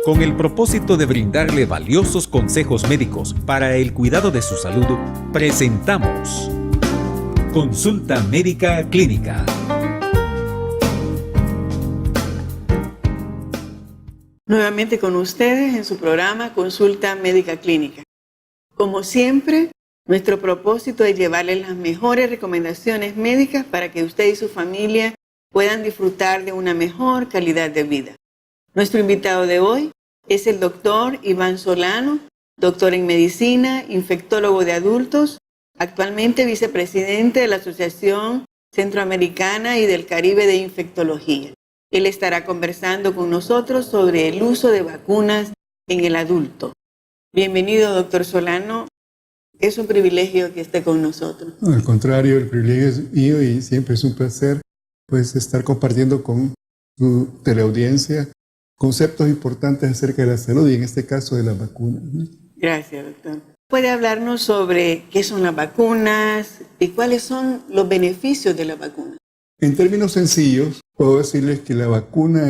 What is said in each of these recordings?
Con el propósito de brindarle valiosos consejos médicos para el cuidado de su salud, presentamos Consulta Médica Clínica. Nuevamente con ustedes en su programa Consulta Médica Clínica. Como siempre, nuestro propósito es llevarles las mejores recomendaciones médicas para que usted y su familia puedan disfrutar de una mejor calidad de vida. Nuestro invitado de hoy es el doctor Iván Solano, doctor en medicina, infectólogo de adultos, actualmente vicepresidente de la Asociación Centroamericana y del Caribe de Infectología. Él estará conversando con nosotros sobre el uso de vacunas en el adulto. Bienvenido, doctor Solano. Es un privilegio que esté con nosotros. No, al contrario, el privilegio es mío y siempre es un placer estar compartiendo con su teleaudiencia conceptos importantes acerca de la salud y en este caso de las vacunas. Gracias, doctor. ¿Puede hablarnos sobre qué son las vacunas y cuáles son los beneficios de las vacunas? En términos sencillos, puedo decirles que la vacuna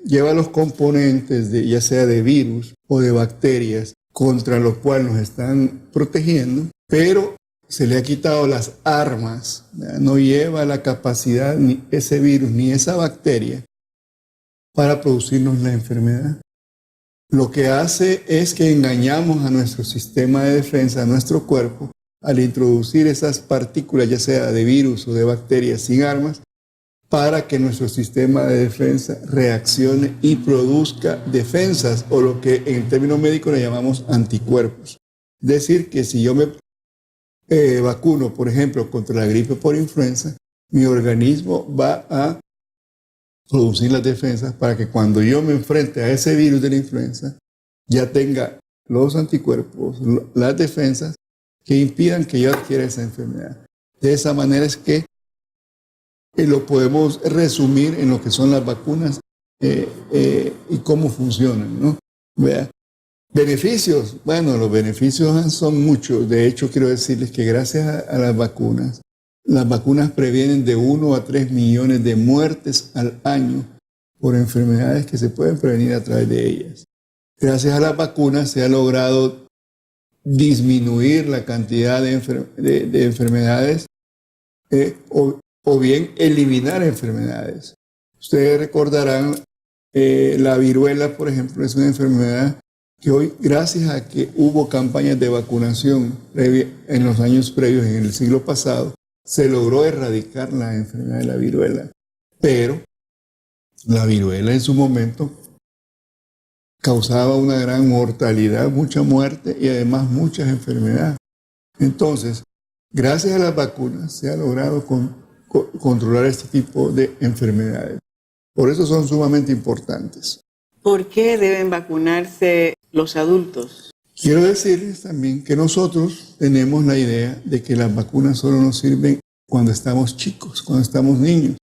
lleva los componentes ya sea de virus o de bacterias contra los cuales nos están protegiendo, pero se le ha quitado las armas, ¿verdad? No lleva la capacidad ni ese virus ni esa bacteria para producirnos la enfermedad. Lo que hace es que engañamos a nuestro sistema de defensa, a nuestro cuerpo, al introducir esas partículas, ya sea de virus o de bacterias sin armas, para que nuestro sistema de defensa reaccione y produzca defensas, o lo que en términos médicos le llamamos anticuerpos. Es decir, que si yo me vacuno, por ejemplo, contra la gripe por influenza, mi organismo va a producir las defensas para que cuando yo me enfrente a ese virus de la influenza, ya tenga los anticuerpos, las defensas que impidan que yo adquiera esa enfermedad. De esa manera es que lo podemos resumir en lo que son las vacunas y cómo funcionan, ¿no? ¿Vea? Beneficios, bueno, los beneficios son muchos. De hecho, quiero decirles que gracias a las vacunas previenen de 1 a 3 millones de muertes al año por enfermedades que se pueden prevenir a través de ellas. Gracias a las vacunas se ha logrado disminuir la cantidad de enfermedades o bien eliminar enfermedades. Ustedes recordarán la viruela, por ejemplo, es una enfermedad que hoy, gracias a que hubo campañas de vacunación en los años previos, en el siglo pasado, se logró erradicar la enfermedad de la viruela. Pero la viruela en su momento causaba una gran mortalidad, mucha muerte y además muchas enfermedades. Entonces, gracias a las vacunas se ha logrado controlar este tipo de enfermedades. Por eso son sumamente importantes. ¿Por qué deben vacunarse los adultos? Quiero decirles también que nosotros tenemos la idea de que las vacunas solo nos sirven cuando estamos chicos, cuando estamos niños.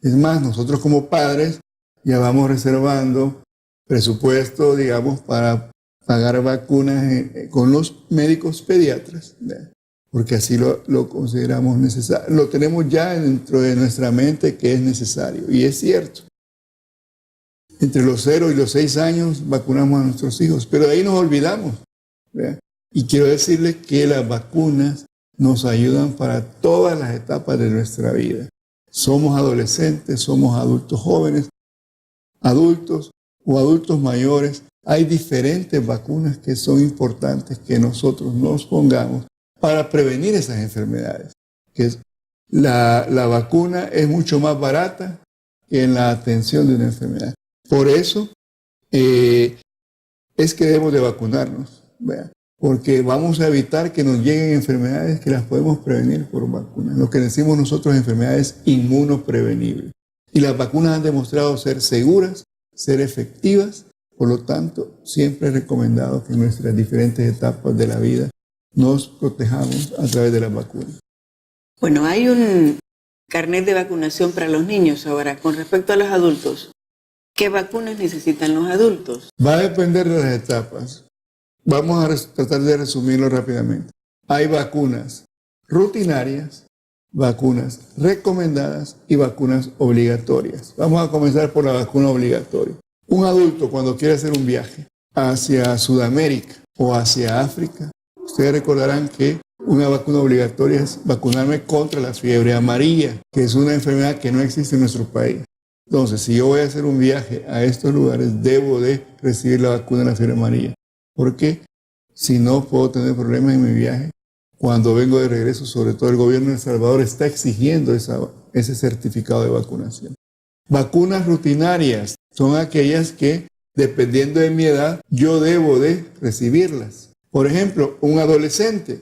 Es más, nosotros como padres ya vamos reservando presupuesto, digamos, para pagar vacunas con los médicos pediatras, ¿verdad? Porque así lo consideramos necesario. Lo tenemos ya dentro de nuestra mente que es necesario, y es cierto. Entre los 0 y los 6 años vacunamos a nuestros hijos, pero de ahí nos olvidamos, ¿verdad? Y quiero decirles que las vacunas nos ayudan para todas las etapas de nuestra vida. Somos adolescentes, somos adultos jóvenes, adultos o adultos mayores. Hay diferentes vacunas que son importantes que nosotros nos pongamos para prevenir esas enfermedades. La vacuna es mucho más barata que en la atención de una enfermedad. Por eso es que debemos de vacunarnos, ¿verdad? Porque vamos a evitar que nos lleguen enfermedades que las podemos prevenir por vacunas. Lo que decimos nosotros enfermedades inmunoprevenibles. Y las vacunas han demostrado ser seguras, ser efectivas. Por lo tanto, siempre es recomendado que en nuestras diferentes etapas de la vida nos protejamos a través de las vacunas. Bueno, hay un carnet de vacunación para los niños ahora. Con respecto a los adultos, ¿qué vacunas necesitan los adultos? Va a depender de las etapas. Vamos a tratar de resumirlo rápidamente. Hay vacunas rutinarias, vacunas recomendadas y vacunas obligatorias. Vamos a comenzar por la vacuna obligatoria. Un adulto cuando quiere hacer un viaje hacia Sudamérica o hacia África, ustedes recordarán que una vacuna obligatoria es vacunarme contra la fiebre amarilla, que es una enfermedad que no existe en nuestro país. Entonces, si yo voy a hacer un viaje a estos lugares, debo de recibir la vacuna de la fiebre amarilla. Porque si no, puedo tener problemas en mi viaje. Cuando vengo de regreso, sobre todo el gobierno de El Salvador está exigiendo ese certificado de vacunación. Vacunas rutinarias son aquellas que, dependiendo de mi edad, yo debo de recibirlas. Por ejemplo, un adolescente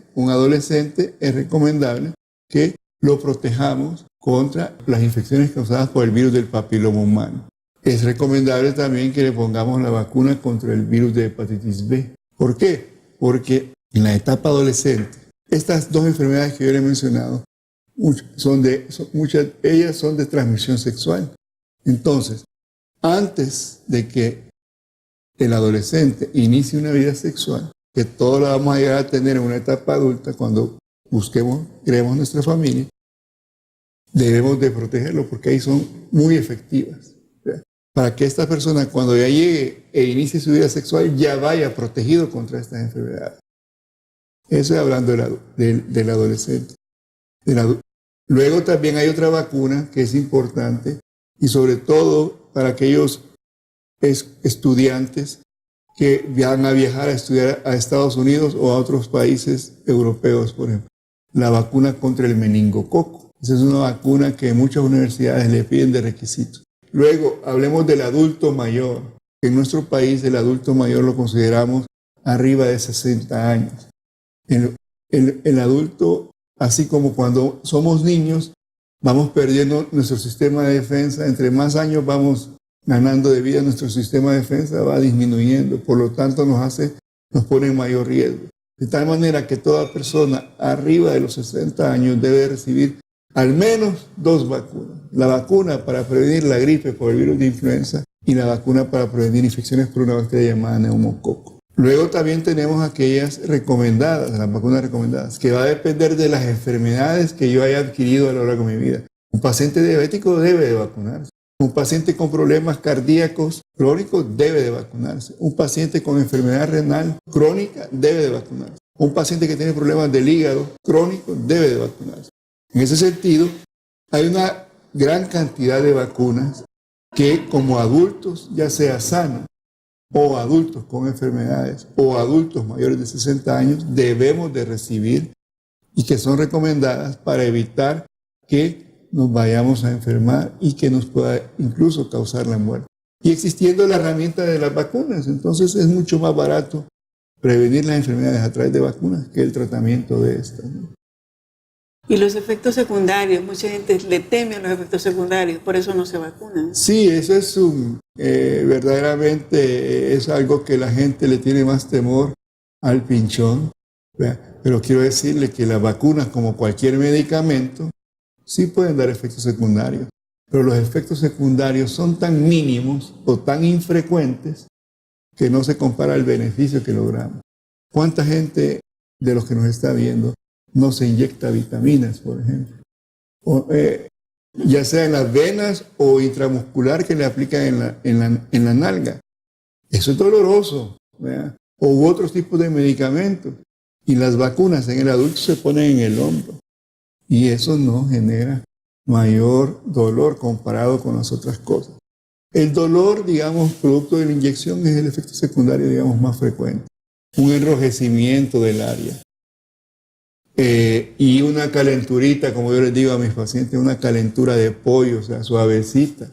es recomendable que lo protejamos contra las infecciones causadas por el virus del papiloma humano. Es recomendable también que le pongamos la vacuna contra el virus de hepatitis B. ¿Por qué? Porque en la etapa adolescente, estas dos enfermedades que yo le he mencionado, muchas ellas son de transmisión sexual. Entonces, antes de que el adolescente inicie una vida sexual, que todos la vamos a llegar a tener en una etapa adulta cuando creemos nuestra familia, debemos de protegerlo porque ahí son muy efectivas. Para que esta persona cuando ya llegue e inicie su vida sexual ya vaya protegido contra estas enfermedades. Eso es hablando del adolescente. Luego también hay otra vacuna que es importante y sobre todo para aquellos estudiantes que van a viajar a estudiar a Estados Unidos o a otros países europeos, por ejemplo. La vacuna contra el meningococo. Esa es una vacuna que muchas universidades le piden de requisito. Luego, hablemos del adulto mayor. En nuestro país el adulto mayor lo consideramos arriba de 60 años. El adulto, así como cuando somos niños, vamos perdiendo nuestro sistema de defensa. Entre más años vamos ganando de vida, nuestro sistema de defensa va disminuyendo. Por lo tanto, nos pone en mayor riesgo. De tal manera que toda persona arriba de los 60 años debe recibir al menos 2 vacunas. La vacuna para prevenir la gripe por el virus de influenza y la vacuna para prevenir infecciones por una bacteria llamada neumococo. Luego también tenemos aquellas recomendadas, las vacunas recomendadas, que va a depender de las enfermedades que yo haya adquirido a lo largo de mi vida. Un paciente diabético debe de vacunarse. Un paciente con problemas cardíacos crónicos debe de vacunarse. Un paciente con enfermedad renal crónica debe de vacunarse. Un paciente que tiene problemas del hígado crónico debe de vacunarse. En ese sentido, hay una gran cantidad de vacunas que como adultos, ya sea sanos o adultos con enfermedades o adultos mayores de 60 años, debemos de recibir y que son recomendadas para evitar que nos vayamos a enfermar y que nos pueda incluso causar la muerte. Y existiendo la herramienta de las vacunas, entonces es mucho más barato prevenir las enfermedades a través de vacunas que el tratamiento de estas, ¿no? Y los efectos secundarios, mucha gente le teme a los efectos secundarios, por eso no se vacunan. Sí, eso es verdaderamente es algo que la gente le tiene más temor al pinchón, ¿verdad? Pero quiero decirle que las vacunas, como cualquier medicamento, sí pueden dar efectos secundarios, pero los efectos secundarios son tan mínimos o tan infrecuentes que no se compara al beneficio que logramos. ¿Cuánta gente de los que nos está viendo no se inyecta vitaminas, por ejemplo? Ya sea en las venas o intramuscular que le aplican en la nalga. Eso es doloroso, ¿verdad? O otros tipos de medicamentos. Y las vacunas en el adulto se ponen en el hombro. Y eso no genera mayor dolor comparado con las otras cosas. El dolor, digamos, producto de la inyección es el efecto secundario, digamos, más frecuente. Un enrojecimiento del área. Y una calenturita, como yo les digo a mis pacientes, una calentura de pollo, o sea, suavecita,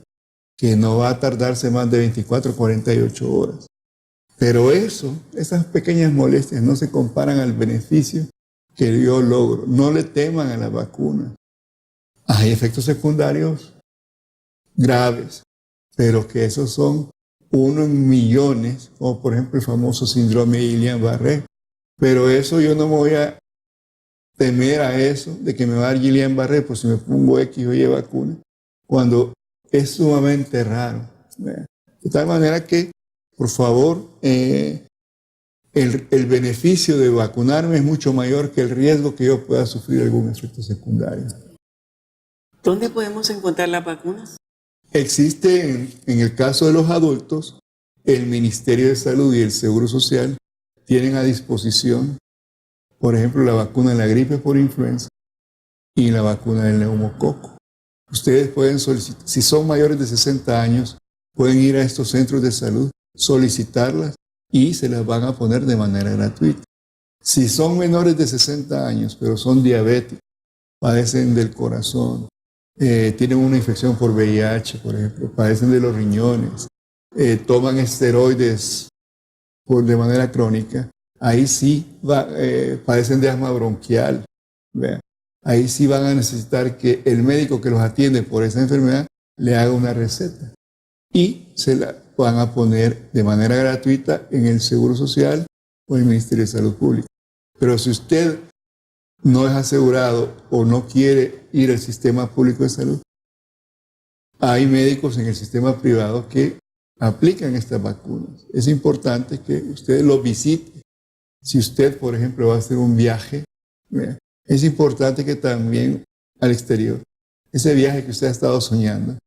que no va a tardarse más de 24 o 48 horas. Pero esas pequeñas molestias no se comparan al beneficio que yo logro. No le teman a la vacuna. Hay efectos secundarios graves, pero que esos son 1 en millones, como por ejemplo el famoso síndrome de Guillain-Barré. Pero eso yo no me voy a temer a eso, de que me va a dar Guillain-Barré por si me pongo X o Y vacuna, cuando es sumamente raro. De tal manera que, por favor, el beneficio de vacunarme es mucho mayor que el riesgo que yo pueda sufrir algún efecto secundario. ¿Dónde podemos encontrar las vacunas? Existe en el caso de los adultos, el Ministerio de Salud y el Seguro Social tienen a disposición, por ejemplo, la vacuna de la gripe por influenza y la vacuna del neumococo. Ustedes pueden solicitar, si son mayores de 60 años, pueden ir a estos centros de salud, solicitarlas y se las van a poner de manera gratuita. Si son menores de 60 años, pero son diabéticos, padecen del corazón, tienen una infección por VIH, por ejemplo, padecen de los riñones, toman esteroides de manera crónica, ahí sí padecen de asma bronquial. ¿Vean? Ahí sí van a necesitar que el médico que los atiende por esa enfermedad le haga una receta y se la van a poner de manera gratuita en el Seguro Social o en el Ministerio de Salud Pública. Pero si usted no es asegurado o no quiere ir al sistema público de salud, hay médicos en el sistema privado que aplican estas vacunas. Es importante que usted los visite. Si usted, por ejemplo, va a hacer un viaje, es importante que también al exterior, ese viaje que usted ha estado soñando,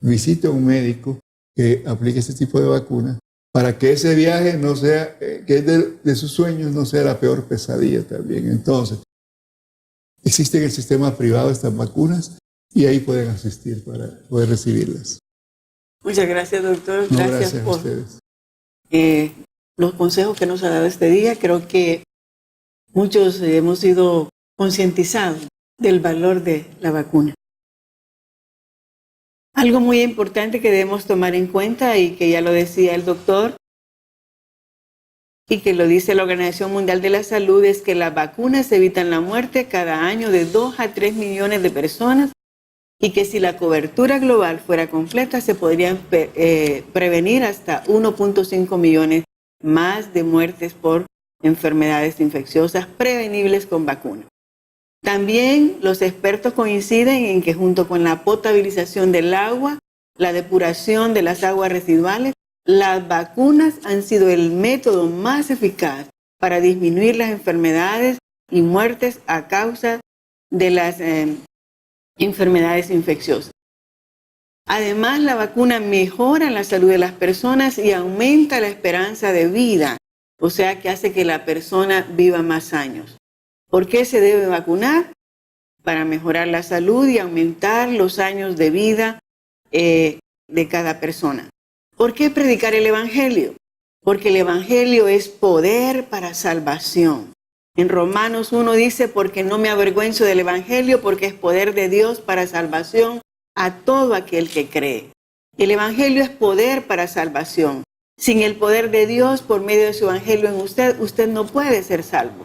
visite a un médico que aplique este tipo de vacuna para que ese viaje no sea, que es de sus sueños, no sea la peor pesadilla también. Entonces, existe en el sistema privado estas vacunas y ahí pueden asistir para poder recibirlas. Muchas gracias, doctor. No, gracias a por ustedes. Los consejos que nos ha dado este día. Creo que muchos hemos sido concientizados del valor de la vacuna. Algo muy importante que debemos tomar en cuenta y que ya lo decía el doctor y que lo dice la Organización Mundial de la Salud es que las vacunas evitan la muerte cada año de 2 a 3 millones de personas y que si la cobertura global fuera completa se podrían prevenir hasta 1.5 millones más de muertes por enfermedades infecciosas prevenibles con vacunas. También los expertos coinciden en que junto con la potabilización del agua, la depuración de las aguas residuales, las vacunas han sido el método más eficaz para disminuir las enfermedades y muertes a causa de las enfermedades infecciosas. Además, la vacuna mejora la salud de las personas y aumenta la esperanza de vida, o sea que hace que la persona viva más años. ¿Por qué se debe vacunar? Para mejorar la salud y aumentar los años de vida de cada persona. ¿Por qué predicar el Evangelio? Porque el Evangelio es poder para salvación. En Romanos 1 dice, porque no me avergüenzo del Evangelio, porque es poder de Dios para salvación a todo aquel que cree. El Evangelio es poder para salvación. Sin el poder de Dios por medio de su Evangelio en usted, usted no puede ser salvo.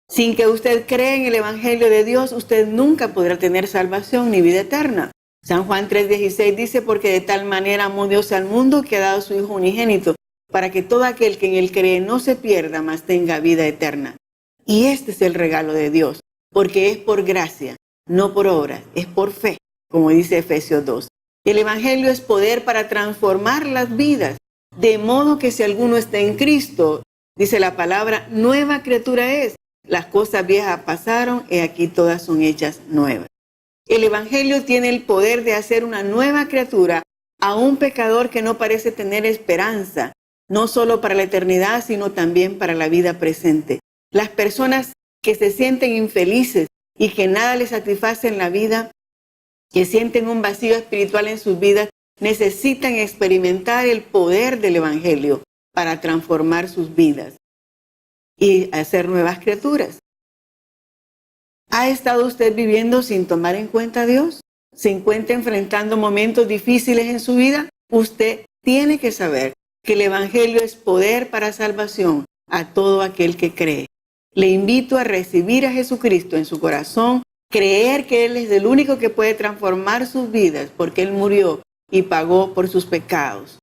Sin que usted cree en el Evangelio de Dios, usted nunca podrá tener salvación ni vida eterna. San Juan 3:16 dice, porque de tal manera amó Dios al mundo que ha dado a su Hijo unigénito, para que todo aquel que en él cree no se pierda, mas tenga vida eterna. Y este es el regalo de Dios, porque es por gracia, no por obras, es por fe, como dice Efesios 2. El Evangelio es poder para transformar las vidas, de modo que si alguno está en Cristo, dice la palabra, nueva criatura es. Las cosas viejas pasaron y aquí todas son hechas nuevas. El Evangelio tiene el poder de hacer una nueva criatura a un pecador que no parece tener esperanza, no solo para la eternidad, sino también para la vida presente. Las personas que se sienten infelices y que nada les satisface en la vida, que sienten un vacío espiritual en sus vidas, necesitan experimentar el poder del Evangelio para transformar sus vidas y hacer nuevas criaturas. ¿Ha estado usted viviendo sin tomar en cuenta a Dios? ¿Se encuentra enfrentando momentos difíciles en su vida? Usted tiene que saber que el Evangelio es poder para salvación a todo aquel que cree. Le invito a recibir a Jesucristo en su corazón, creer que Él es el único que puede transformar sus vidas porque Él murió y pagó por sus pecados.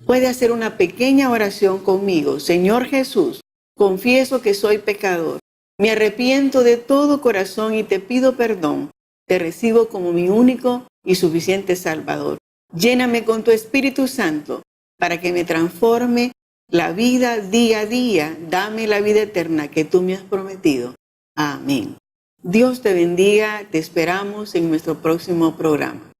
Puede hacer una pequeña oración conmigo. Señor Jesús, confieso que soy pecador. Me arrepiento de todo corazón y te pido perdón. Te recibo como mi único y suficiente Salvador. Lléname con tu Espíritu Santo para que me transforme la vida día a día. Dame la vida eterna que tú me has prometido. Amén. Dios te bendiga. Te esperamos en nuestro próximo programa.